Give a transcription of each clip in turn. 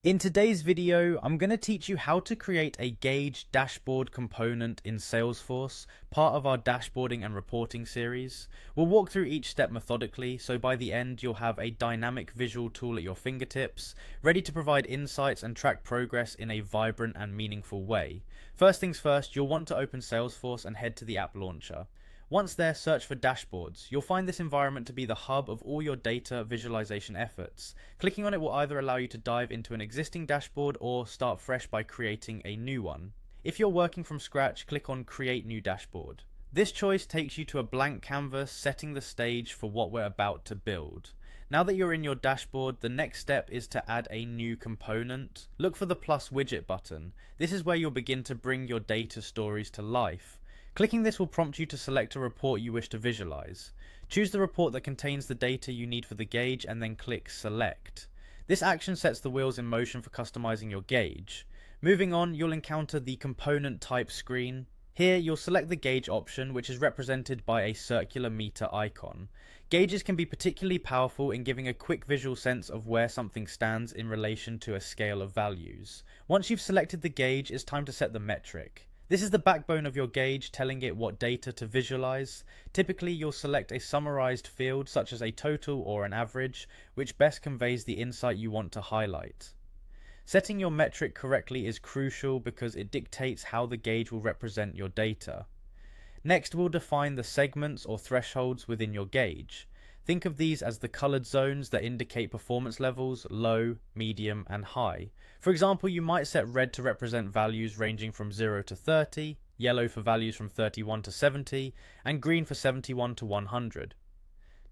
In today's video, I'm going to teach you how to create a Gauge dashboard component in Salesforce, part of our dashboarding and reporting series. We'll walk through each step methodically, so by the end you'll have a dynamic visual tool at your fingertips, ready to provide insights and track progress in a vibrant and meaningful way. First things first, you'll want to open Salesforce and head to the app launcher. Once there, search for dashboards. You'll find this environment to be the hub of all your data visualization efforts. Clicking on it will either allow you to dive into an existing dashboard or start fresh by creating a new one. If you're working from scratch, click on Create New Dashboard. This choice takes you to a blank canvas, setting the stage for what we're about to build. Now that you're in your dashboard, the next step is to add a new component. Look for the plus widget button. This is where you'll begin to bring your data stories to life. Clicking this will prompt you to select a report you wish to visualize. Choose the report that contains the data you need for the gauge and then click Select. This action sets the wheels in motion for customizing your gauge. Moving on, you'll encounter the component type screen. Here, you'll select the gauge option, which is represented by a circular meter icon. Gauges can be particularly powerful in giving a quick visual sense of where something stands in relation to a scale of values. Once you've selected the gauge, it's time to set the metric. This is the backbone of your gauge, telling it what data to visualize. Typically, you'll select a summarized field such as a total or an average, which best conveys the insight you want to highlight. Setting your metric correctly is crucial because it dictates how the gauge will represent your data. Next, we'll define the segments or thresholds within your gauge. Think of these as the colored zones that indicate performance levels: low, medium, and high. For example, you might set red to represent values ranging from 0 to 30, yellow for values from 31 to 70, and green for 71 to 100.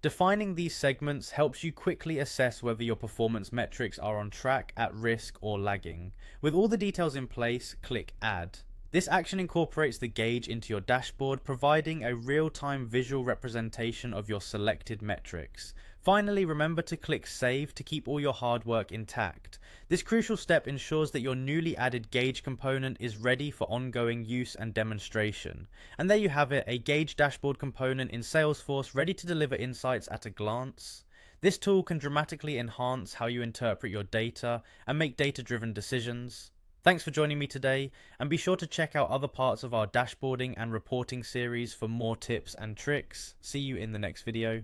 Defining these segments helps you quickly assess whether your performance metrics are on track, at risk, or lagging. With all the details in place, click Add. This action incorporates the gauge into your dashboard, providing a real-time visual representation of your selected metrics. Finally, remember to click Save to keep all your hard work intact. This crucial step ensures that your newly added gauge component is ready for ongoing use and demonstration. And there you have it, a gauge dashboard component in Salesforce ready to deliver insights at a glance. This tool can dramatically enhance how you interpret your data and make data-driven decisions. Thanks for joining me today, and be sure to check out other parts of our dashboarding and reporting series for more tips and tricks. See you in the next video.